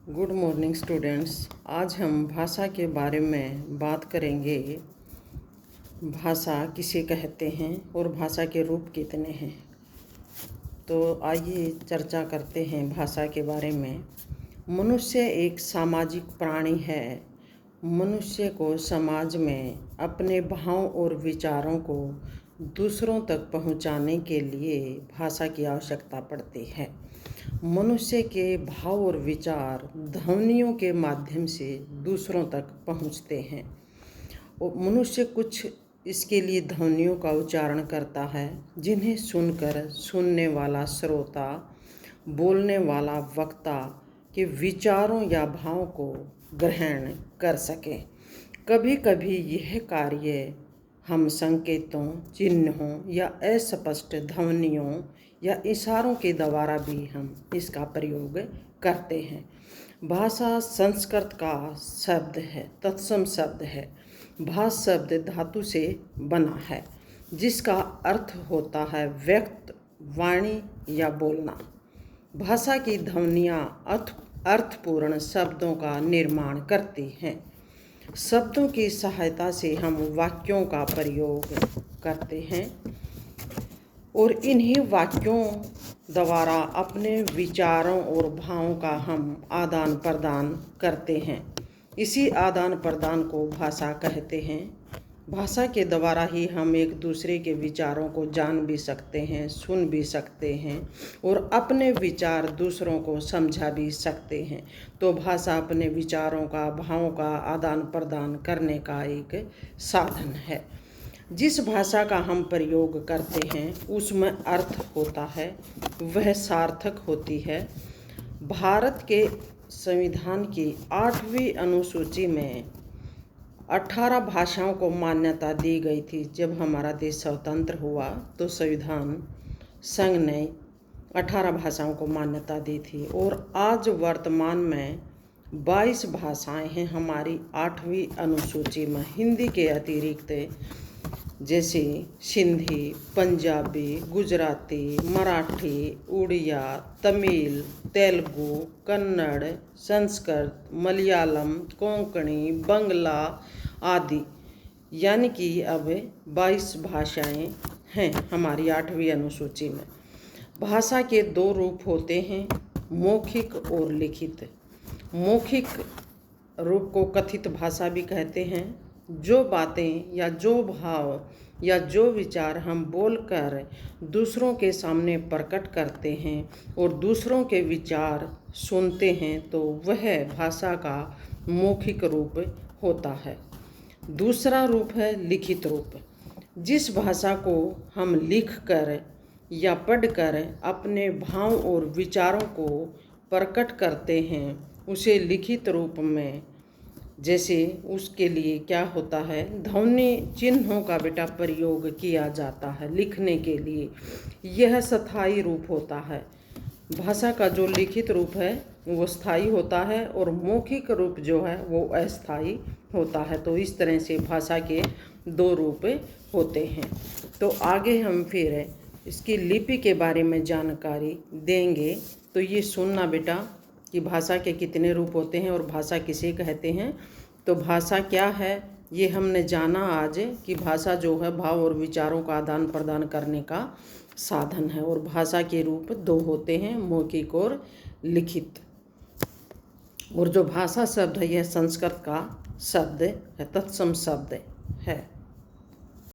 Good morning students. आज हम भाषा के बारे में बात करेंगे। भाषा किसे कहते हैं और भाषा के रूप कितने हैं। तो आइए चर्चा करते हैं भाषा के बारे में। मनुष्य एक सामाजिक प्राणी है। मनुष्य को समाज में अपने भाव और विचारों को दूसरों तक पहुंचाने के लिए भाषा की आवश्यकता पड़ती है। मनुष्य के भाव और विचार ध्वनियों के माध्यम से दूसरों तक पहुंचते हैं और मनुष्य कुछ इसके लिए ध्वनियों का उच्चारण करता है जिन्हें सुनकर सुनने वाला श्रोता, बोलने वाला वक्ता के विचारों या भाव को ग्रहण कर सके। कभी कभी यह कार्य हम संकेतों, चिन्हों या अस्पष्ट ध्वनियों या इशारों के द्वारा भी हम इसका प्रयोग करते हैं। भाषा संस्कृत का शब्द है, तत्सम शब्द है। भाष शब्द धातु से बना है जिसका अर्थ होता है व्यक्त, वाणी या बोलना। भाषा की ध्वनियाँ अर्थपूर्ण शब्दों का निर्माण करती हैं। शब्दों की सहायता से हम वाक्यों का प्रयोग करते हैं और इन्हीं वाक्यों द्वारा अपने विचारों और भावों का हम आदान प्रदान करते हैं। इसी आदान प्रदान को भाषा कहते हैं। भाषा के द्वारा ही हम एक दूसरे के विचारों को जान भी सकते हैं, सुन भी सकते हैं और अपने विचार दूसरों को समझा भी सकते हैं। तो भाषा अपने विचारों का, भावों का आदान प्रदान करने का एक साधन है। जिस भाषा का हम प्रयोग करते हैं उसमें अर्थ होता है, वह सार्थक होती है। भारत के संविधान की 8वीं अनुसूची में 18 भाषाओं को मान्यता दी गई थी। जब हमारा देश स्वतंत्र हुआ तो संविधान संघ ने 18 भाषाओं को मान्यता दी थी और आज वर्तमान में 22 भाषाएं हैं हमारी 8वीं अनुसूची में। हिंदी के अतिरिक्त जैसे सिंधी, पंजाबी, गुजराती, मराठी, उड़िया, तमिल, तेलुगु, कन्नड़, संस्कृत, मलयालम, कोंकणी, बंगला आदि, यानी कि अब 22 भाषाएं हैं हमारी 8वीं अनुसूची में। भाषा के 2 रूप होते हैं, मौखिक और लिखित। मौखिक रूप को कथित भाषा भी कहते हैं। जो बातें या जो भाव या जो विचार हम बोलकर दूसरों के सामने प्रकट करते हैं और दूसरों के विचार सुनते हैं तो वह भाषा का मौखिक रूप होता है। दूसरा रूप है लिखित रूप। जिस भाषा को हम लिखकर या पढ़कर अपने भाव और विचारों को प्रकट करते हैं उसे लिखित रूप में, जैसे उसके लिए क्या होता है, ध्वनि चिन्हों का बेटा प्रयोग किया जाता है लिखने के लिए। यह स्थायी रूप होता है। भाषा का जो लिखित रूप है वो स्थायी होता है और मौखिक रूप जो है वो अस्थायी होता है। तो इस तरह से भाषा के 2 रूप होते हैं। तो आगे हम फिर इसकी लिपि के बारे में जानकारी देंगे। तो ये सुनना बेटा कि भाषा के कितने रूप होते हैं और भाषा किसे कहते हैं। तो भाषा क्या है ये हमने जाना आज कि भाषा जो है भाव और विचारों का आदान प्रदान करने का साधन है और भाषा के रूप 2 होते हैं, मौखिक और लिखित। और जो भाषा शब्द है यह संस्कृत का शब्द है, तत्सम शब्द है।